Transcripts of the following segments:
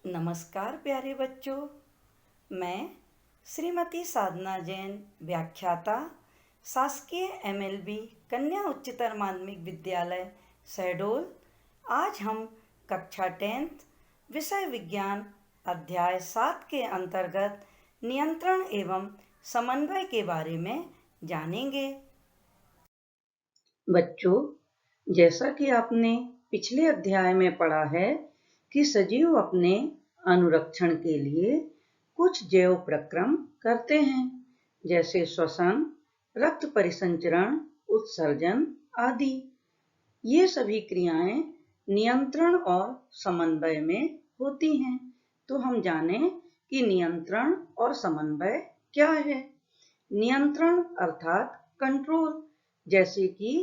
नमस्कार प्यारे बच्चों। मैं श्रीमती साधना जैन, व्याख्याता, शासकीय एमएलबी कन्या उच्चतर माध्यमिक विद्यालय शहडोल। आज हम कक्षा 10th विषय विज्ञान अध्याय 7 के अंतर्गत नियंत्रण एवं समन्वय के बारे में जानेंगे। बच्चों, जैसा कि आपने पिछले अध्याय में पढ़ा है कि सजीव अपने अनुरक्षण के लिए कुछ जैव प्रक्रम करते हैं, जैसे श्वसन, रक्त परिसंचरण, उत्सर्जन आदि। ये सभी क्रियाएं नियंत्रण और समन्वय में होती हैं। तो हम जानें कि नियंत्रण और समन्वय क्या है। नियंत्रण अर्थात कंट्रोल, जैसे कि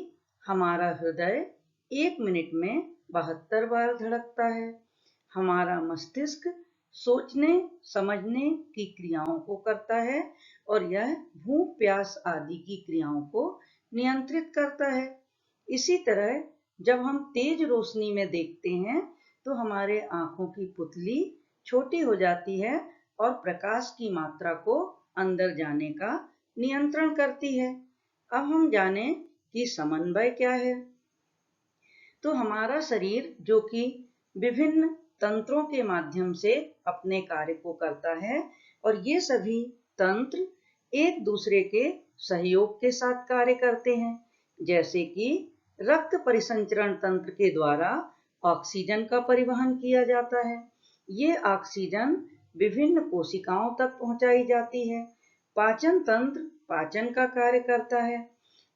हमारा हृदय 1 मिनट में 72 बार धड़कता है। हमारा मस्तिष्क सोचने समझने की क्रियाओं को करता है और यह भूख प्यास आदि की क्रियाओं को नियंत्रित करता है। इसी तरह जब हम तेज रोशनी में देखते हैं तो हमारे आंखों की पुतली छोटी हो जाती है और प्रकाश की मात्रा को अंदर जाने का नियंत्रण करती है। अब हम जानें कि समन्वय क्या है। तो हमारा शरीर जो कि विभिन्न तंत्रों के माध्यम से अपने कार्य को करता है और ये सभी तंत्र एक दूसरे के सहयोग के साथ कार्य करते हैं। जैसे कि रक्त परिसंचरण तंत्र के द्वारा ऑक्सीजन का परिवहन किया जाता है। ये ऑक्सीजन विभिन्न कोशिकाओं तक पहुंचाई जाती है। पाचन तंत्र पाचन का कार्य करता है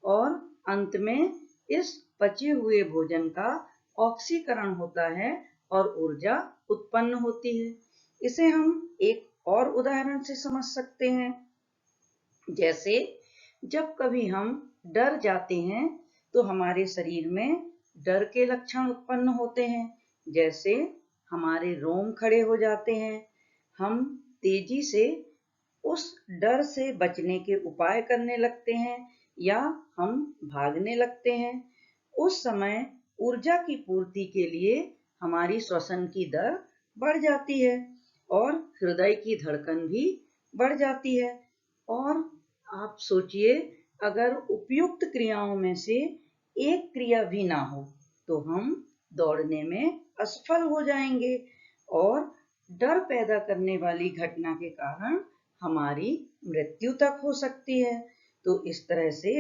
और अंत में इस पचे हुए भोजन का ऑक्सीकरण होता है और ऊर्जा उत्पन्न होती है। इसे हम एक और उदाहरण से समझ सकते हैं। जैसे जब कभी हम डर जाते हैं तो हमारे शरीर में डर के लक्षण उत्पन्न होते हैं। जैसे हमारे रोम खड़े हो जाते हैं, हम तेजी से उस डर से बचने के उपाय करने लगते हैं या हम भागने लगते हैं। उस समय ऊर्जा की पूर्ति के लिए हमारी श्वसन की दर बढ़ जाती है और हृदय की धड़कन भी बढ़ जाती है। और आप सोचिए, अगर उपयुक्त क्रियाओं में से एक क्रिया भी ना हो तो हम दौड़ने में असफल हो जाएंगे और डर पैदा करने वाली घटना के कारण हमारी मृत्यु तक हो सकती है। तो इस तरह से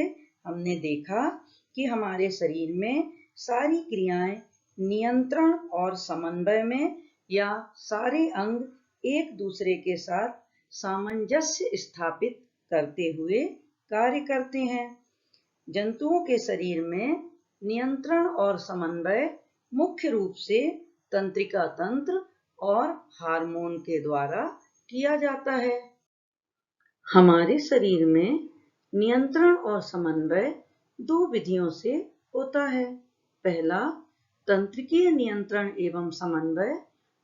हमने देखा कि हमारे शरीर में सारी क्रियाएं नियंत्रण और समन्वय में या सारे अंग एक दूसरे के साथ सामंजस्य स्थापित करते हुए कार्य करते हैं। जंतुओं के शरीर में नियंत्रण और समन्वय मुख्य रूप से तंत्रिका तंत्र और हार्मोन के द्वारा किया जाता है। हमारे शरीर में नियंत्रण और समन्वय 2 विधियों से होता है। पहला तंत्रिकीय नियंत्रण एवं समन्वय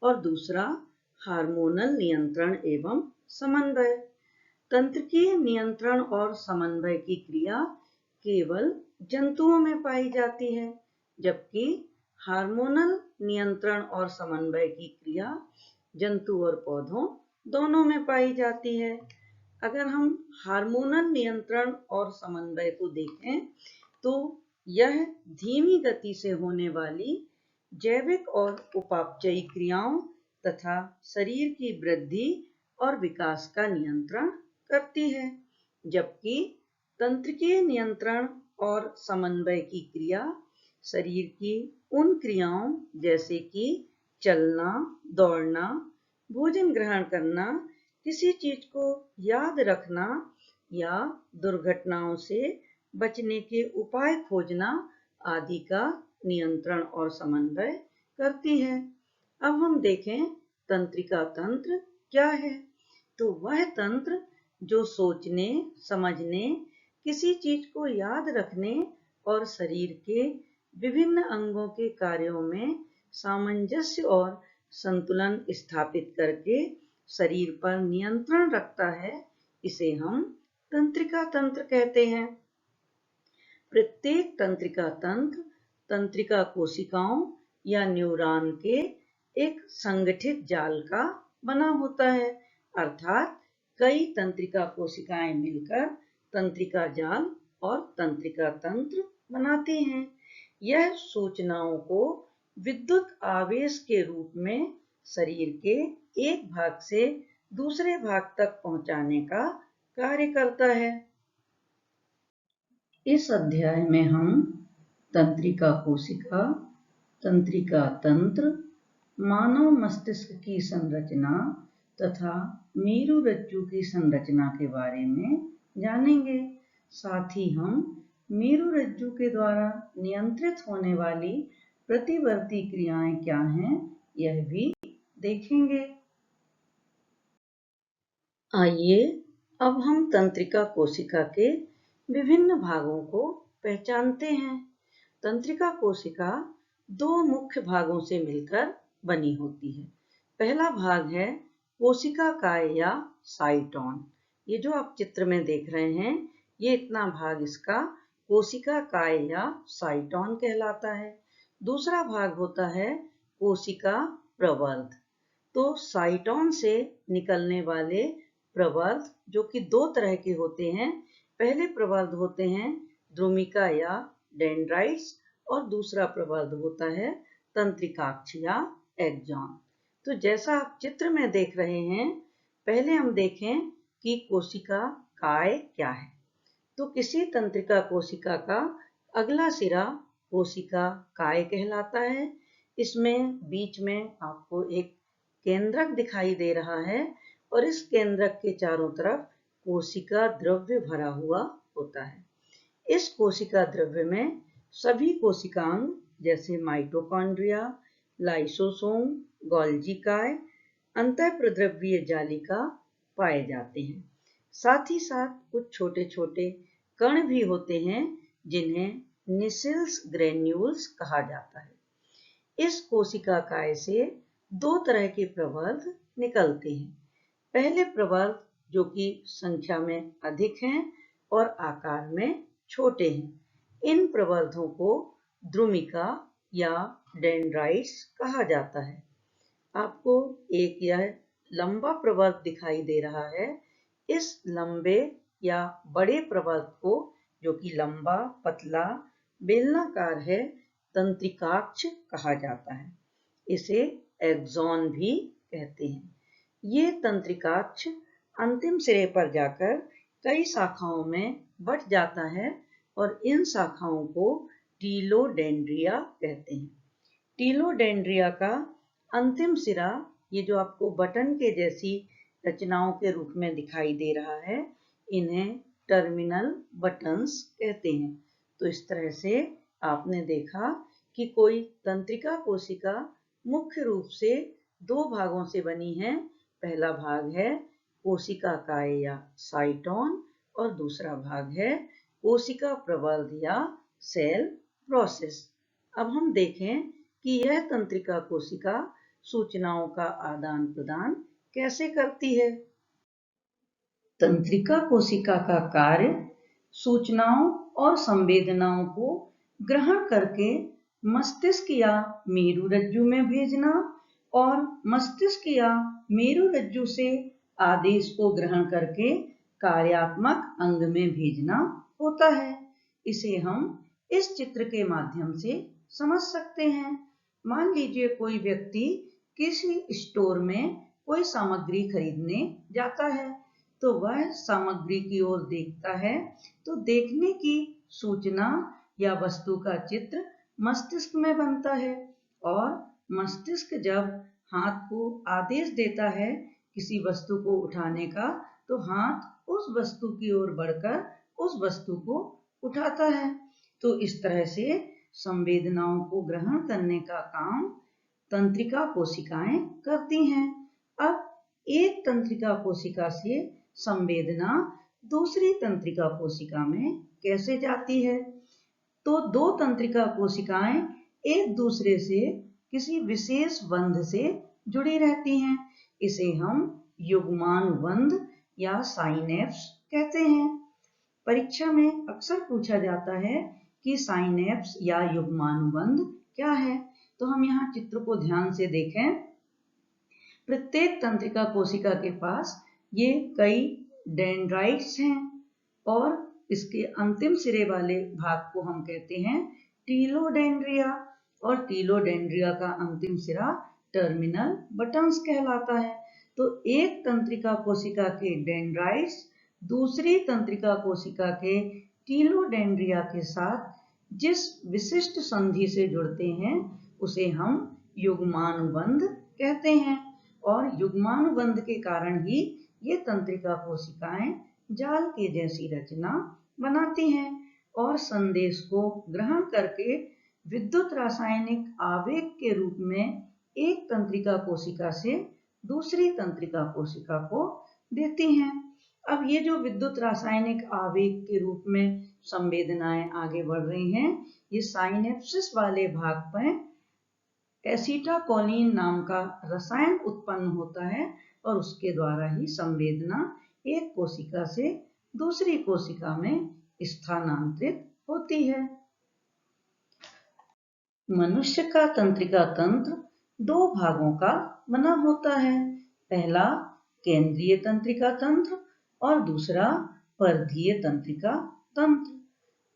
और दूसरा हार्मोनल नियंत्रण एवं समन्वय। तंत्रिकीय नियंत्रण और समन्वय की क्रिया केवल जंतुओं में पाई जाती है, जबकि हार्मोनल नियंत्रण और समन्वय की क्रिया जंतु और पौधों दोनों में पाई जाती है। अगर हम हार्मोनल नियंत्रण और समन्वय को देखें तो यह धीमी गति से होने वाली जैविक और उपापचयी क्रियाओं तथा शरीर की वृद्धि और विकास का नियंत्रण करती है, जबकि तंत्रिकीय नियंत्रण और समन्वय की क्रिया शरीर की उन क्रियाओं जैसे कि चलना, दौड़ना, भोजन ग्रहण करना, किसी चीज को याद रखना या दुर्घटनाओं से बचने के उपाय खोजना आदि का नियंत्रण और समन्वय करती है। अब हम देखें तंत्रिका तंत्र क्या है। तो वह तंत्र जो सोचने समझने, किसी चीज को याद रखने और शरीर के विभिन्न अंगों के कार्यों में सामंजस्य और संतुलन स्थापित करके शरीर पर नियंत्रण रखता है, इसे हम तंत्रिका तंत्र कहते हैं। प्रत्येक तंत्रिका तंत्र तंत्रिका कोशिकाओं या न्यूरॉन के एक संगठित जाल का बना होता है, अर्थात कई तंत्रिका कोशिकाएं मिलकर तंत्रिका जाल और तंत्रिका तंत्र बनाती हैं। यह सूचनाओं को विद्युत आवेश के रूप में शरीर के एक भाग से दूसरे भाग तक पहुंचाने का कार्य करता है। इस अध्याय में हम तंत्रिका कोशिका, तंत्रिका तंत्र, मानव मस्तिष्क की संरचना तथा मेरुरज्जु की संरचना के बारे में जानेंगे। साथ ही हम मेरुरज्जु के द्वारा नियंत्रित होने वाली प्रतिवर्ती क्रियाएं क्या हैं, यह भी देखेंगे। आइए अब हम तंत्रिका कोशिका के विभिन्न भागों को पहचानते हैं। तंत्रिका कोशिका दो मुख्य भागों से मिलकर बनी होती है। पहला भाग है कोशिका काय या साइटोन। ये जो आप चित्र में देख रहे हैं, ये इतना भाग इसका कोशिका काय या साइटोन कहलाता है। दूसरा भाग होता है कोशिका प्रवर्ध। तो साइटोन से निकलने वाले प्रवर्ध जो कि दो तरह के होते हैं। पहले प्रवर्ध होते हैं द्रुमिका या डेंड्राइट्स और दूसरा प्रवर्ध होता है तंत्रिकाक्ष या एक्सॉन। तो जैसा आप चित्र में देख रहे हैं, पहले हम देखें कि कोशिका काय क्या है। तो किसी तंत्रिका कोशिका का अगला सिरा कोशिका काय कहलाता है। इसमें बीच में आपको एक केंद्रक दिखाई दे रहा है और इस केंद्रक के चारों तरफ कोशिका द्रव्य भरा हुआ होता है। इस कोशिका द्रव्य में सभी कोशिकांग जैसे माइटोकॉन्ड्रिया, लाइसोसोम, गोल्जी काय, अंतःप्रद्रव्यीय जालिका पाए जाते हैं। साथ ही साथ कुछ छोटे छोटे कण भी होते हैं जिन्हें निसिल्स ग्रेन्यूल्स कहा जाता है। इस कोशिका काय से दो तरह के प्रवर्ध निकलते हैं। पहले प्रवर्ध जो कि संख्या में अधिक हैं और आकार में छोटे हैं, इन प्रवर्धों को द्रुमिका या डेंड्राइट्स कहा जाता है। आपको एक यह लंबा प्रवर्ध दिखाई दे रहा है। इस लंबे या बड़े प्रवर्ध को, जो कि लंबा, पतला, बेलनाकार है, तंत्रिकाक्ष कहा जाता है। इसे एक्सॉन भी कहते हैं। ये तंत्रिकाक्ष अंतिम सिरे पर जाकर कई शाखाओं में बंट जाता है और इन शाखाओं को टीलोडेंड्रिया कहते हैं। टीलोडेंड्रिया का अंतिम सिरा, ये जो आपको बटन के जैसी रचनाओं के रूप में दिखाई दे रहा है, इन्हें टर्मिनल बटन्स कहते हैं। तो इस तरह से आपने देखा कि कोई तंत्रिका कोशिका मुख्य रूप से दो भागों से बनी है। पहला भाग है कोशिका काय या साइटोन और दूसरा भाग है कोशिका प्रवर्ध या सेल प्रोसेस। अब हम देखें कि यह तंत्रिका कोशिका सूचनाओं का आदान प्रदान कैसे करती है। तंत्रिका कोशिका का कार्य सूचनाओं और संवेदनाओं को ग्रहण करके मस्तिष्क या मेरुरज्जु में भेजना और मस्तिष्क या मेरुरज्जु से आदेश को ग्रहण करके कार्यात्मक अंग में भेजना होता है। इसे हम इस चित्र के माध्यम से समझ सकते हैं। मान लीजिए कोई व्यक्ति किसी स्टोर में कोई सामग्री खरीदने जाता है, तो वह सामग्री की ओर देखता है, तो देखने की सूचना या वस्तु का चित्र मस्तिष्क में बनता है और मस्तिष्क जब हाथ को आदेश देता है किसी वस्तु को उठाने का, तो हाथ उस वस्तु की ओर बढ़कर उस वस्तु को उठाता है। तो इस तरह से संवेदनाओं को ग्रहण करने का काम तंत्रिका कोशिकाएं करती हैं। अब एक तंत्रिका कोशिका से संवेदना दूसरी तंत्रिका कोशिका में कैसे जाती है। तो दो तंत्रिका कोशिकाएं एक दूसरे से किसी विशेष बंध से जुड़ी रहती हैं। इसे हम युग्मानुबंध या साइनेप्स कहते हैं। परीक्षा में अक्सर पूछा जाता है कि साइनेप्स या युग्मानुबंध क्या है। तो हम यहाँ चित्र को ध्यान से देखें प्रत्येक तंत्रिका कोशिका के पास ये कई डेंड्राइट्स हैं और इसके अंतिम सिरे वाले भाग को हम कहते हैं टीलोडेंड्रिया और टीलोडेंड्रिया का अंतिम सिरा टर्मिनल बटन्स कहलाता है। तो एक तंत्रिका कोशिका के डेंड्राइट्स दूसरी तंत्रिका कोशिका के टीलोडेंड्रिया के साथ जिस विशिष्ट संधि से जुड़ते हैं उसे हम युग्मानुबंध कहते हैं और युग्मानुबंध के कारण ही ये तंत्रिका कोशिकाएं जाल के जैसी रचना बनाती हैं और संदेश को ग्रहण करके विद्युत रासायनिक आवेग के रूप में एक तंत्रिका कोशिका से दूसरी तंत्रिका कोशिका को देती हैं। अब ये जो विद्युत रासायनिक आवेग के रूप में संवेदनाएं आगे बढ़ रही हैं, ये साइनेप्सिस वाले भाग पर एसिटाकोलिन नाम का रसायन उत्पन्न होता है और उसके द्वारा ही संवेदना एक कोशिका से दूसरी कोशिका में स्थानांतरित होती है। मनुष्य का तंत्रिका तंत्र दो भागों का बना होता है, पहला केंद्रीय तंत्रिका तंत्र और दूसरा परिधीय तंत्रिका तंत्र।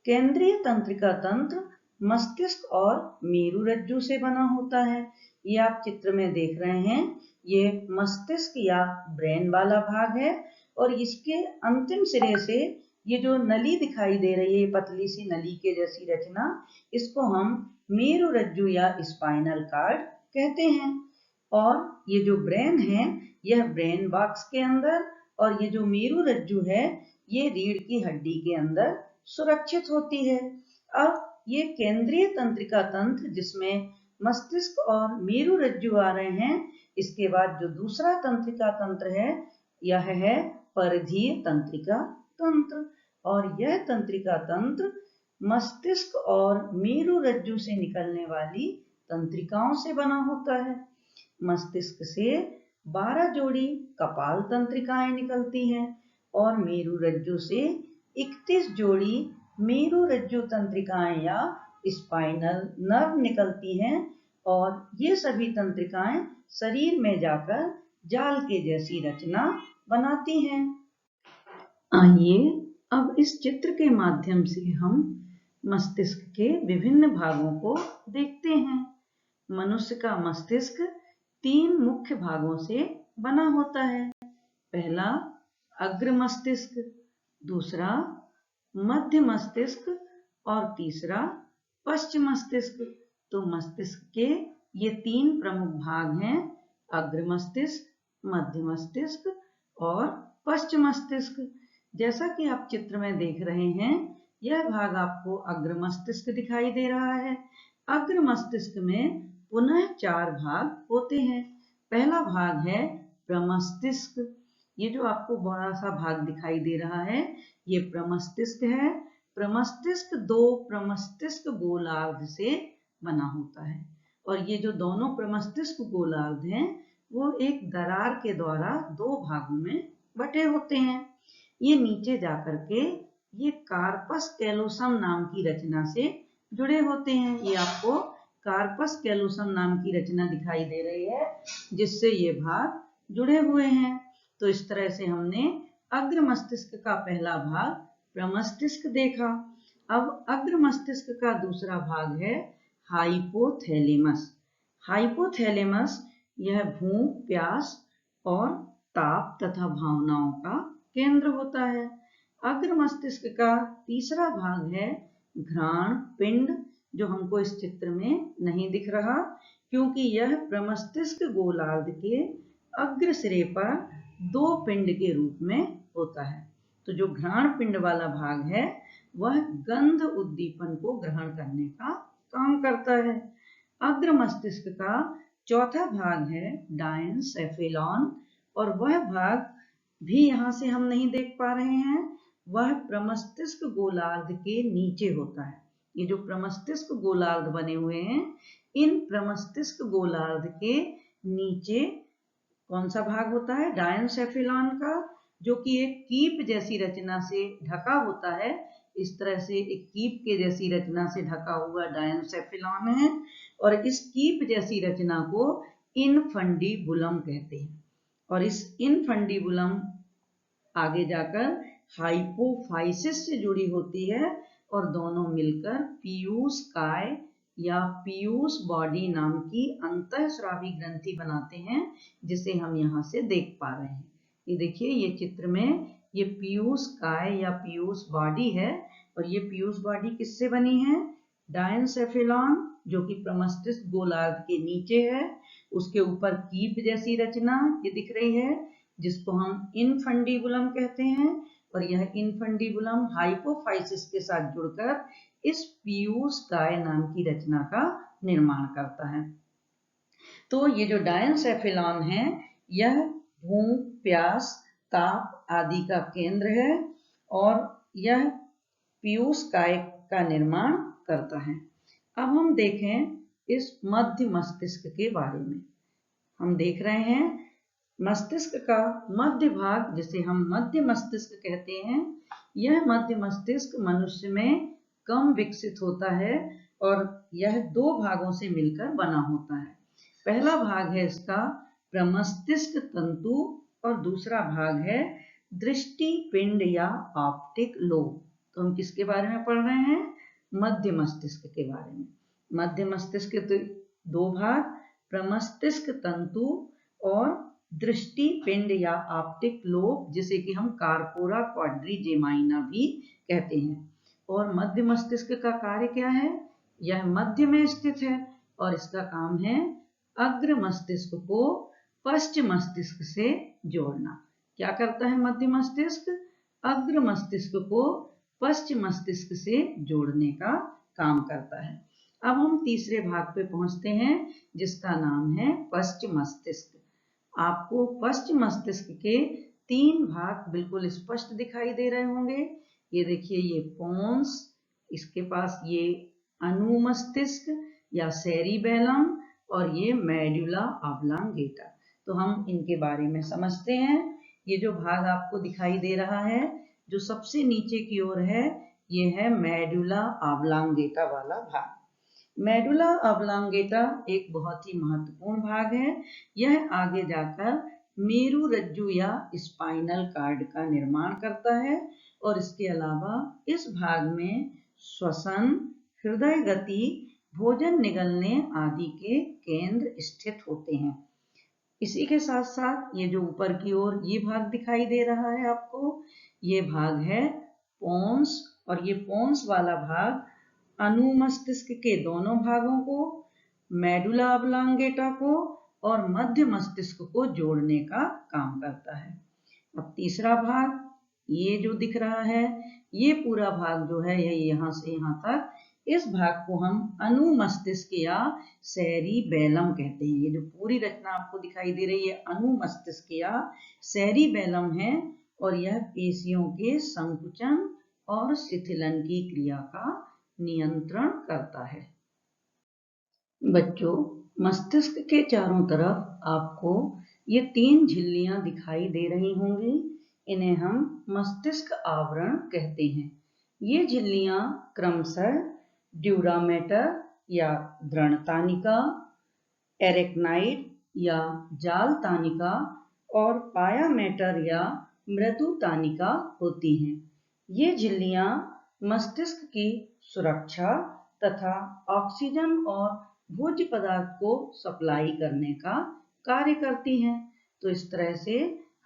केंद्रीय तंत्रिका तंत्र मस्तिष्क और मेरुरज्जु से बना होता है। ये आप चित्र में देख रहे हैं, ये मस्तिष्क या ब्रेन वाला भाग है और इसके अंतिम सिरे से ये जो नली दिखाई दे रही है, पतली सी नली के जैसी रचना, इसको हम मेरुरज्जु या स्पाइनल कार्ड कहते हैं। और ये जो ब्रेन है यह ब्रेन बॉक्स के अंदर और ये जो मेरुरज्जु है ये रीढ़ की हड्डी के अंदर सुरक्षित होती है। अब ये केंद्रीय तंत्रिका तंत्र जिसमें मस्तिष्क और मेरुरज्जु आ रहे हैं, इसके बाद जो दूसरा तंत्रिका तंत्र है यह है परिधीय तंत्रिका तंत्र और यह तंत्रिका तंत्र मस्तिष्क और मेरुरज्जु से निकलने वाली तंत्रिकाओं से बना होता है। मस्तिष्क से 12 जोड़ी कपाल तंत्रिकाएं निकलती हैं और मेरुरज्जु से 31 जोड़ी मेरुरज्जु तंत्रिकाएं या स्पाइनल नर्व निकलती हैं और ये सभी तंत्रिकाएं शरीर में जाकर जाल के जैसी रचना बनाती हैं। आइए अब इस चित्र के माध्यम से हम मस्तिष्क के विभिन्न भागों को देखते हैं। मनुष्य का मस्तिष्क 3 मुख्य भागों से बना होता है, पहला अग्र मस्तिष्क, दूसरा मध्य मस्तिष्क और तीसरा पश्च मस्तिष्क। तो मस्तिष्क के ये 3 प्रमुख भाग हैं, अग्र मस्तिष्क, मध्य मस्तिष्क और पश्च मस्तिष्क। जैसा कि आप चित्र में देख रहे हैं, यह भाग आपको अग्र मस्तिष्क दिखाई दे रहा है। अग्र मस्तिष्क में पुनः 4 भाग होते हैं। पहला भाग है प्रमस्तिष्क। ये जो आपको बड़ा सा भाग दिखाई दे रहा है ये प्रमस्तिष्क है। प्रमस्तिष्क 2 प्रमस्तिष्क गोलार्ध से बना होता है और ये जो दोनों प्रमस्तिष्क गोलार्ध हैं वो एक दरार के द्वारा 2 भागों में बटे होते हैं। ये नीचे जाकर के ये कार्पस कैलोसम नाम की रचना से जुड़े होते हैं। ये आपको कार्पस कैलोसम नाम की रचना दिखाई दे रही है जिससे ये भाग जुड़े हुए हैं। तो इस तरह से हमने अग्र मस्तिष्क का पहला भाग प्रमस्तिष्क देखा। अब अग्र मस्तिष्क का दूसरा भाग है हाइपोथैलेमस। हाइपोथैलेमस यह भूख, प्यास और ताप तथा भावनाओं का केंद्र होता है। अग्र मस्तिष्क का तीसरा भाग है घ्राण पिंड, जो हमको इस चित्र में नहीं दिख रहा क्योंकि यह प्रमस्तिष्क गोलार्ध के अग्र सिरे पर 2 पिंड के रूप में होता है। तो जो घ्राण पिंड वाला भाग है वह गंध उद्दीपन को ग्रहण करने का काम करता है। अग्र मस्तिष्क का चौथा भाग है डायनसेफेलॉन और वह भाग भी यहाँ से हम नहीं देख पा रहे हैं, वह प्रमस्तिष्क गोलार्ध के नीचे होता है। ये जो प्रमस्तिष्क गोलार्ध बने हुए हैं, इन प्रमस्तिष्क गोलार्ध के नीचे कौन सा भाग होता है? डायनसेफेलॉन का, जो कि एक कीप जैसी रचना से ढका होता है। इस तरह से एक कीप के जैसी रचना से ढका हुआ डायनसेफेलॉन है और इस कीप जैसी रचना को इनफंडीबुलम कहते हैं। और इस इनफंडीबुलम आगे जाकर हाइपोफाइसिस से जुड़ी होती है और दोनों मिलकर पीयूष काय या पीयूष बॉडी नाम की अंतःस्रावी ग्रंथि बनाते हैं, जिसे हम यहाँ से देख पा रहे हैं। ये देखिए, ये चित्र में ये पीयूष काय या पीयूष बॉडी है और ये पीयूष बॉडी किससे बनी है? डायनसेफेलॉन, जो कि प्रमस्तिष्क गोलार्ध के नीचे है, उसके ऊपर कीप जैसी रचना ये दिख रही है, जिसको हम इनफंडीबुलम कहते हैं। और यह इनफंडीबुलम हाइपोफाइसिस के साथ जुड़कर इस पीयूष काय नाम की रचना का निर्माण करता है। तो ये जो डायनसेफेलॉन है, यह भूख, प्यास, ताप आदि का केंद्र है और यह पीयूष काय का निर्माण करता है। अब हम देखें इस मध्य मस्तिष्क के बारे में। हम देख रहे हैं मस्तिष्क का मध्य भाग, जिसे हम मध्य मस्तिष्क कहते हैं, यह मध्य मस्तिष्क मनुष्य में कम विकसित होता है और यह दो भागों से मिलकर बना होता है। पहला भाग है इसका प्रमस्तिष्क तंतु और दूसरा भाग है दृष्टि पिंड या ऑप्टिक लोब। तो हम किसके बारे में पढ़ रहे हैं? मध्य मस्तिष्क के बारे में। मध्य मस्तिष्क के तो दो भाग, प्रमस्तिष्क तंतु और दृष्टि पिंड या ऑप्टिक लोब, जिसे कि हम कार्पोरा क्वाड्रिजेमाइना भी कहते हैं। और मध्य मस्तिष्क का कार्य क्या है? यह मध्य में स्थित है और इसका काम है अग्र मस्तिष्क को पश्च मस्तिष्क से जोड़ना। क्या करता है मध्य मस्तिष्क? अग्र मस्तिष्क को पश्च मस्तिष्क से जोड़ने का काम करता है। अब हम तीसरे भाग पे पहुंचते हैं, जिसका नाम है पश्च मस्तिष्क। आपको पश्च मस्तिष्क के तीन भाग बिल्कुल स्पष्ट दिखाई दे रहे होंगे। ये देखिए, ये पोन्स, इसके पास ये अनुमस्तिष्क या सेरिबेलम और ये मेडुला ऑब्लांगेटा। तो हम इनके बारे में समझते हैं। ये जो भाग आपको दिखाई दे रहा है, जो सबसे नीचे की ओर है, ये है मेडुला ऑब्लांगेटा वाला भाग। मेडुला ऑब्लांगेटा एक बहुत ही महत्वपूर्ण भाग है। यह आगे जाकर मेरुरज्जु या स्पाइनल कार्ड का निर्माण करता है और इसके अलावा इस भाग में श्वसन, हृदय गति, भोजन निगलने आदि के केंद्र स्थित होते हैं। इसी के साथ साथ ये जो ऊपर की ओर ये भाग दिखाई दे रहा है आपको, ये भाग है पोन्स, और ये पोन्स वाला भाग अनुमस्तिष्क के दोनों भागों को, मेडुला ऑब्लांगेटा को और मध्य मस्तिष्क को जोड़ने का काम करता है। अब तीसरा भाग ये जो दिख रहा है, ये पूरा भाग जो है, यह यहाँ से यहाँ तक, इस भाग को हम अनुमस्तिष्क या सेरिबेलम कहते हैं। ये जो पूरी रचना आपको दिखाई दे रही है, अनुमस्तिष्क या सेरिबेलम है और यह पेशियों के संकुचन और शिथिलन की क्रिया का नियंत्रण करता है। बच्चों, मस्तिष्क के चारों तरफ आपको ये तीन झिल्लियां दिखाई दे रही होंगी। इन्हें हम मस्तिष्क आवरण कहते हैं। ये झिल्लियां क्रमशः ड्यूरामेटर या दृढ़ तानिका, एरेक्नाइड या जाल तानिका और पायामेटर या मृदु तानिका होती हैं। ये झिल्लियां मस्तिष्क की सुरक्षा तथा ऑक्सीजन और भोज्य पदार्थ को सप्लाई करने का कार्य करती हैं। तो इस तरह से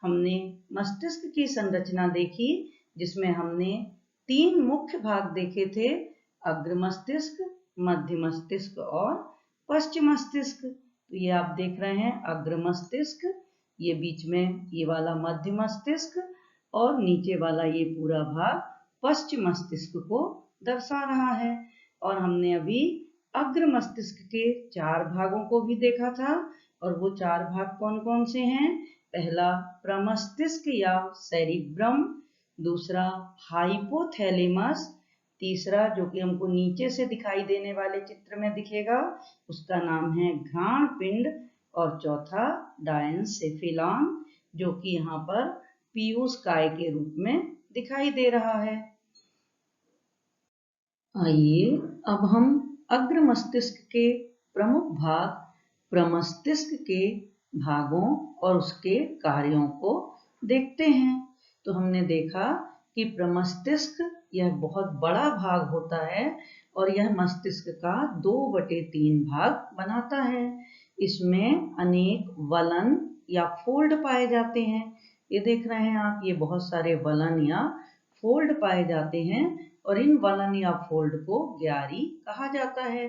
हमने मस्तिष्क की संरचना देखी, जिसमें हमने तीन मुख्य भाग देखे थे, अग्र मस्तिष्क, मध्य मस्तिष्क और पश्च मस्तिष्क। तो ये आप देख रहे हैं अग्र मस्तिष्क, ये बीच में ये वाला मध्य मस्तिष्क और नीचे वाला ये पूरा भाग पश्च मस्तिष्क को दर्शा रहा है। और हमने अभी अग्र मस्तिष्क के चार भागों को भी देखा था, और वो चार भाग कौन कौन से हैं? पहला प्रमस्तिष्क या सेरिब्रम, दूसरा हाइपोथैलेमस, तीसरा जो कि हमको नीचे से दिखाई देने वाले चित्र में दिखेगा, उसका नाम है घ्राण पिंड, और चौथा डायनसेफेलॉन, जो कि यहाँ पर पीयूष काय के रूप में दिखाई दे रहा है। आइए अब हम अग्र मस्तिष्क के प्रमुख भाग प्रमस्तिष्क के भागों और उसके कार्यों को देखते हैं। तो हमने देखा कि प्रमस्तिष्क यह बहुत बड़ा भाग होता है और यह मस्तिष्क का 2/3 भाग बनाता है। इसमें अनेक वलन या फोल्ड पाए जाते हैं। ये देख रहे हैं आप, ये बहुत सारे वलन या फोल्ड पाए जाते हैं और इन वलन या फोल्ड को ग्यारी कहा जाता है।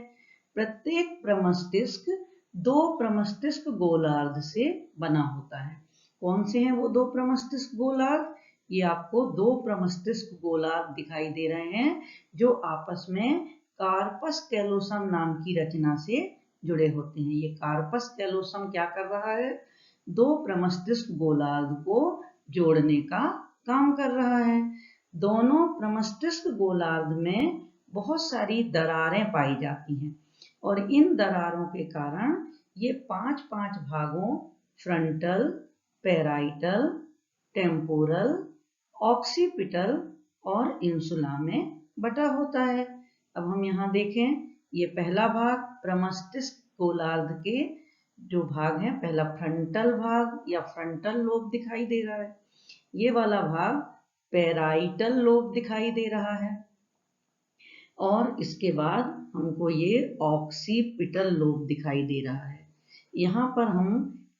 प्रत्येक प्रमस्तिष्क 2 प्रमस्तिष्क गोलार्ध से बना होता है। कौन से हैं वो 2 प्रमस्तिष्क गोलार्ध? ये आपको 2 प्रमस्तिष्क गोलार्ध दिखाई दे रहे हैं जो आपस में कार्पस कैलोसम नाम की रचना से जुड़े होते हैं। ये कार्पस कैलोसम क्या कर रहा है? 2 प्रमस्तिष्क गोलार्ध को जोड़ने का काम कर रहा है। दोनों प्रमस्तिष्क गोलार्ध में बहुत सारी दरारें पाई जाती हैं और इन दरारों के कारण ये 5-5 भागों फ्रंटल, पैराइटल, टेम्पोरल, ऑक्सीपिटल और इंसुला में बटा होता है। अब हम यहाँ देखें, ये पहला भाग प्रमस्तिष्क गोलार्ध के जो भाग है, पहला फ्रंटल भाग या फ्रंटल लोब दिखाई दे रहा है। ये वाला भाग पैराइटल लोब दिखाई दे रहा है और इसके बाद हमको ये ऑक्सीपिटल लोब दिखाई दे रहा है। यहाँ पर हम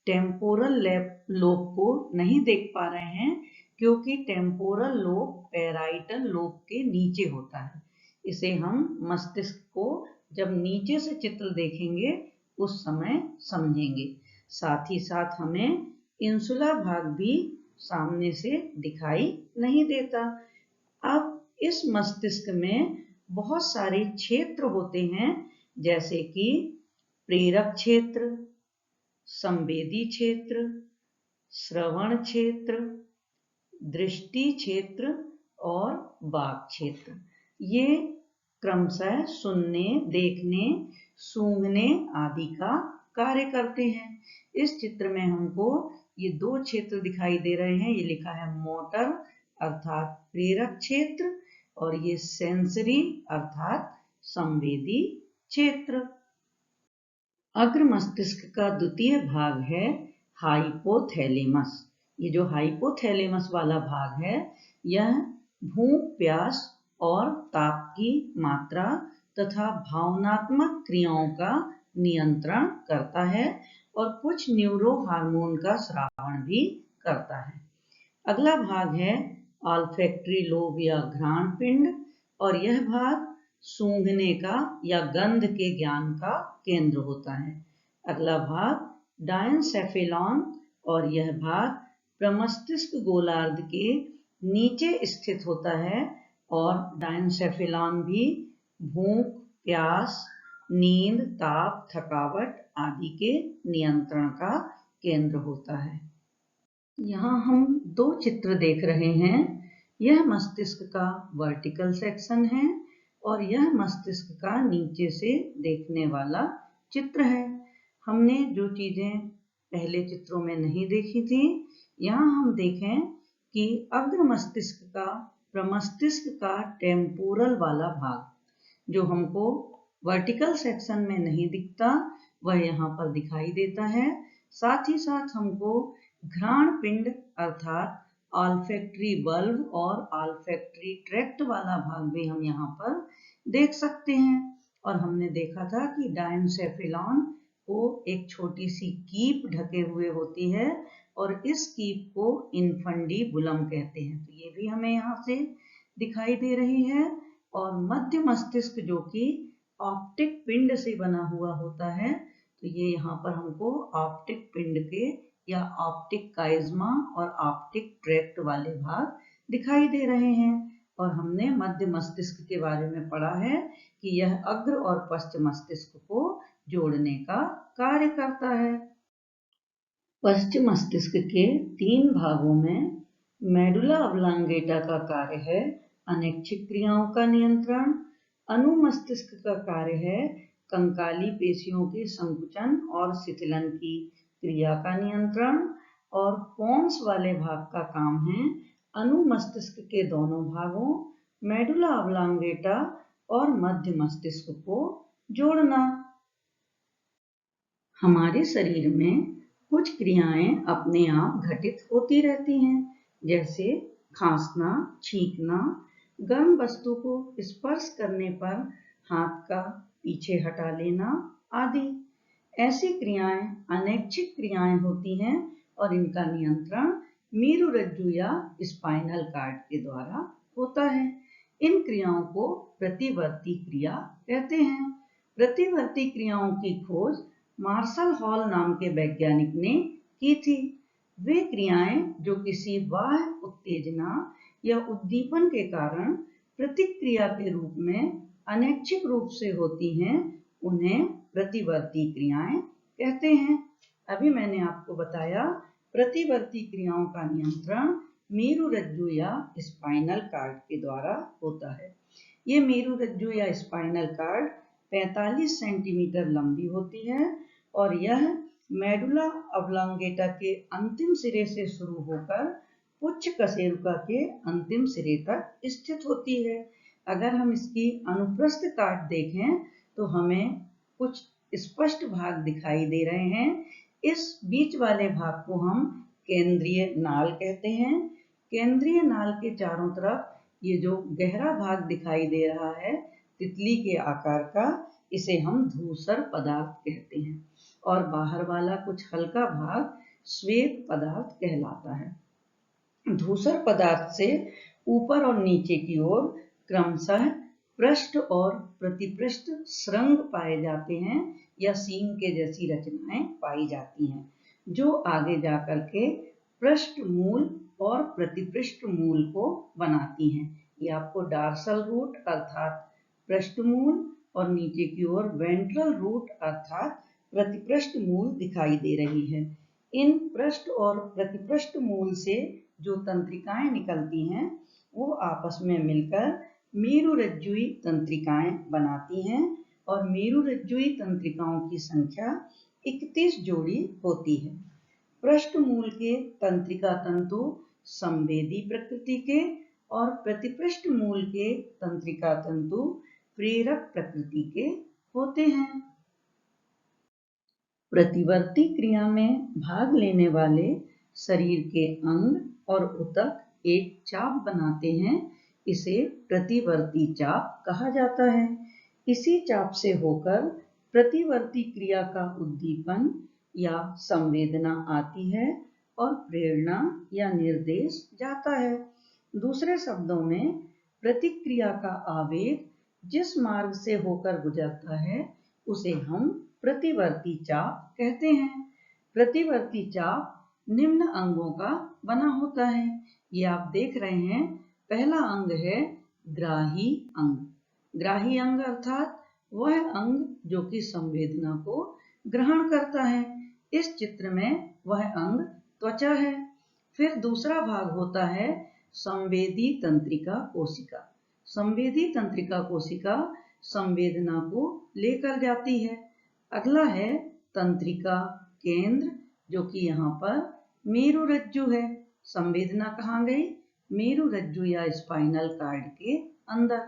टेम्पोरल लोब को नहीं देख पा रहे हैं क्योंकि टेम्पोरल लोब पैराइटल लोब के नीचे होता है। इसे हम मस्तिष्क को जब नीचे से चित्र देखेंगे उस समय समझेंगे। साथ ही साथ हमें इंसुला भाग भी सामने से दिखाई नहीं देता। अब इस मस्तिष्क में बहुत सारे क्षेत्र होते हैं, जैसे कि प्रेरक क्षेत्र, संवेदी क्षेत्र, श्रवण क्षेत्र, दृष्टि क्षेत्र और वाक क्षेत्र। ये क्रमशः सुनने, देखने, सूंघने आदि का कार्य करते हैं। इस चित्र में हमको ये 2 क्षेत्र दिखाई दे रहे हैं। ये लिखा है मोटर अर्थात प्रेरक क्षेत्र और ये सेंसरी अर्थात संवेदी क्षेत्र। अग्र मस्तिष्क का द्वितीय भाग है हाइपोथैलेमस। ये जो हाइपोथैलेमस वाला भाग है, यह भूख, प्यास और ताप की मात्रा तथा भावनात्मक क्रियाओं का नियंत्रण करता है और कुछ न्यूरो हार्मोन का स्रावण भी करता है। अगला भाग है ऑल्फैक्टरी लोब या घ्राण पिंड और यह भाग सूंघने का या गंध के ज्ञान का केंद्र होता है। अगला भाग डायनसेफेलॉन और यह भाग प्रमस्तिष्क गोलार्ध के नीचे स्थित होता है और डायनसेफेलॉन भी भूख, प्यास, नींद, ताप, थकावट आदि के नियंत्रण का केंद्र होता है। यहाँ हम 2 चित्र देख रहे हैं। यह मस्तिष्क का वर्टिकल सेक्शन है और यह मस्तिष्क का नीचे से देखने वाला चित्र है। हमने जो चीजें पहले चित्रों में नहीं देखी थी, यहाँ हम देखें कि अग्र मस्तिष्क का प्रमस्तिष्क का टेम्पोरल वाला भाग जो हमको वर्टिकल सेक्शन में नहीं दिखता, वह यहाँ पर दिखाई देता है। साथ ही साथ हमको घ्राण पिंड अर्थात ऑल्फैक्टरी बल्ब और ऑल्फैक्टरी ट्रैक्ट वाला भाग भी हम यहाँ पर देख सकते हैं। और हमने देखा था कि डायनसेफेलॉन को एक छोटी सी कीप ढके हुए होती है और इस कीप को इन्फंडिबुलम कहते हैं। तो ये भी हमें यहाँ से दिखाई दे रही है। और मध्य मस्तिष्क जो कि ऑप्टिक पिंड से बना हुआ होता है, तो ये यहाँ पर हमको ऑप्टिक पिंड के या ऑप्टिक काइज्मा और ऑप्टिक ट्रैक्ट वाले भाग दिखाई दे रहे हैं। और हमने मध्य मस्तिष्क के बारे में पढ़ा है कि यह अग्र और पश्च मस्तिष्क को जोड़ने का कार्य करता है। पश्च मस्तिष्क के 3 भागों में मेडुला ऑब्लांगेटा का कार्य है अनैच्छिक क्रियाओं का नियंत्रण, अनुमस्तिष्क का कार्य है कंकाली पेशियों के संकुचन और शिथिलन की क्रिया का नियंत्रण और पोन्स वाले भाग का काम है अनुमस्तिष्क के दोनों भागों मेडुला ऑब्लांगेटा और मध्य मस्तिष्क को जोड़ना। हमारे शरीर में कुछ क्रियाएं अपने आप घटित होती रहती हैं, जैसे खांसना, छींकना, गर्म वस्तु को स्पर्श करने पर हाथ का पीछे हटा लेना आदि। ऐसी क्रियाएं अनैच्छिक क्रियाएं होती हैं और इनका नियंत्रण मेरुरज्जु या स्पाइनल कॉर्ड के द्वारा होता है। इन क्रियाओं को प्रतिवर्ती क्रिया कहते हैं। प्रतिवर्ती क्रियाओं की खोज मार्शल हॉल नाम के वैज्ञानिक ने की थी। वे क्रियाएं जो किसी बाह्य उत्तेजना या उद्दीपन के कारण प्रतिक्रिया के रूप में अनैच्छिक रूप से होती हैं, उन्हें प्रतिवर्ती क्रियाएं कहते हैं। अभी मैंने आपको बताया प्रतिवर्ती क्रियाओं का नियंत्रण मेरुरज्जु या स्पाइनल कॉर्ड के द्वारा होता है। ये मेरुरज्जु या स्पाइनल कॉर्ड 45 सेंटीमीटर लंबी होती है और यह मेडुला ऑब्लोंगेटा के अंतिम सिरे से शुरू होकर पुच्छ कशेरुका के अंतिम सिरे तक स्थित होती है। अगर हम इसकी अनुप्रस्थ काट देखें तो हमें कुछ स्पष्ट भाग दिखाई दे रहे हैं। इस बीच वाले भाग को हम केंद्रीय नाल कहते हैं। केंद्रीय नाल के चारों तरफ ये जो गहरा भाग दिखाई दे रहा है तितली के आकार का, इसे हम धूसर पदार्थ कहते हैं और बाहर वाला कुछ हल्का भाग श्वेत पदार्थ कहलाता है। धूसर पदार्थ से ऊपर और नीचे की ओर क्रमशः पृष्ठ और प्रतिपृष्ठ श्रृंग पाए जाते हैं या सींग के जैसी रचनाएं पाई जाती हैं, जो आगे जाकर के पृष्ठ मूल और प्रतिपृष्ठ मूल को बनाती हैं। ये आपको डार्सल रूट अर्थात पृष्ठ मूल और नीचे की ओर वेंट्रल रूट अर्थात प्रतिपृष्ठ मूल दिखाई दे रही है। इन पृष्ठ और प्रतिपृष्ठ मूल से जो तंत्रिकाएं निकलती हैं वो आपस में मिलकर मेरुरज्जुयी तंत्रिकाएं बनाती हैं और मेरुरज्जुयी तंत्रिकाओं की संख्या 31 जोड़ी होती है। पृष्ठ मूल के तंत्रिका तंतु संवेदी प्रकृति के और प्रतिपृष्ठ मूल के तंत्रिका तंतु प्रेरक प्रकृति के होते हैं। प्रतिवर्ती क्रिया में भाग लेने वाले शरीर के अंग और ऊतक एक चाप बनाते हैं। इसे प्रतिवर्ती चाप कहा जाता है। इसी चाप से होकर प्रतिवर्ती क्रिया का उद्दीपन या संवेदना आती है और प्रेरणा या निर्देश जाता है। दूसरे शब्दों में प्रतिक्रिया का आवेग जिस मार्ग से होकर गुजरता है उसे हम प्रतिवर्ती चाप कहते हैं। प्रतिवर्ती चाप निम्न अंगों का बना होता है। ये आप देख रहे हैं। पहला अंग है ग्राही अंग। ग्राही अंग अर्थात वह अंग जो कि संवेदना को ग्रहण करता है। इस चित्र में वह अंग त्वचा है। फिर दूसरा भाग होता है संवेदी तंत्रिका कोशिका। संवेदी तंत्रिका कोशिका संवेदना को लेकर जाती है। अगला है तंत्रिका केंद्र, जो कि यहाँ पर मेरुरज्जु है। संवेदना कहाँ गई? मेरुरज्जु या स्पाइनल कॉर्ड के अंदर।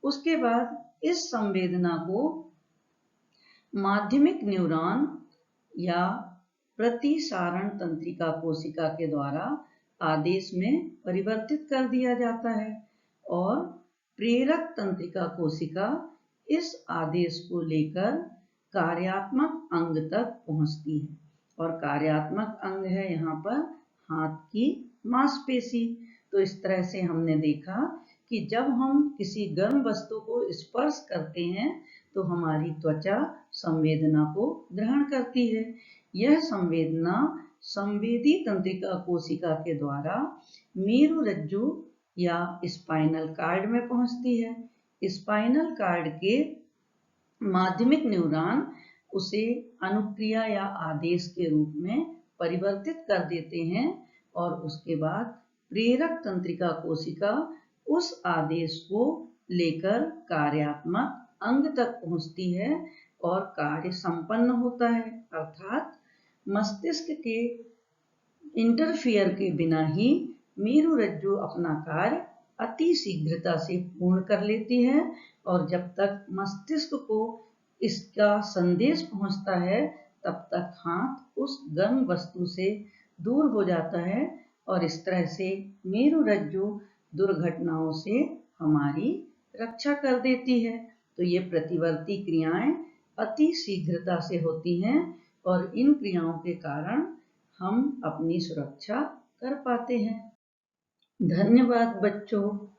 उसके बाद इस संवेदना को माध्यमिक न्यूरॉन या प्रतिसारण तंत्रिका कोशिका के द्वारा आदेश में परिवर्तित कर दिया जाता है और प्रेरक तंत्रिका कोशिका इस आदेश को लेकर कार्यात्मक अंग तक पहुंचती है। और कार्यात्मक अंग है यहाँ पर हाथ की मांसपेशी। तो इस तरह से हमने देखा कि जब हम किसी गर्म वस्तु को स्पर्श करते हैं तो हमारी त्वचा संवेदना को ग्रहण करती है। यह संवेदना संवेदी तंत्रिका कोशिका के द्वारा मेरुरज्जु या स्पाइनल कॉर्ड में पहुंचती है। स्पाइनल कॉर्ड के माध्यमिक न्यूरॉन उसे अनुक्रिया या आदेश के रूप में परिवर्तित कर देते हैं और उसके बाद प्रेरक तंत्रिका कोशिका उस आदेश को लेकर कार्यात्मक अंग तक पहुंचती है और कार्य संपन्न होता है। अर्थात मस्तिष्क के इंटरफियर के बिना ही मेरुरज्जु अपना कार्य अति शीघ्रता से पूर्ण कर लेती है और जब तक मस्तिष्क को इसका संदेश पहुंचता है तब तक हाथ उस गर्म वस्तु से दूर हो जाता है और इस तरह से मेरुरज्जु दुर्घटनाओं से हमारी रक्षा कर देती है। तो ये प्रतिवर्ती क्रियाएं अति शीघ्रता से होती हैं और इन क्रियाओं के कारण हम अपनी सुरक्षा कर पाते हैं। धन्यवाद बच्चों।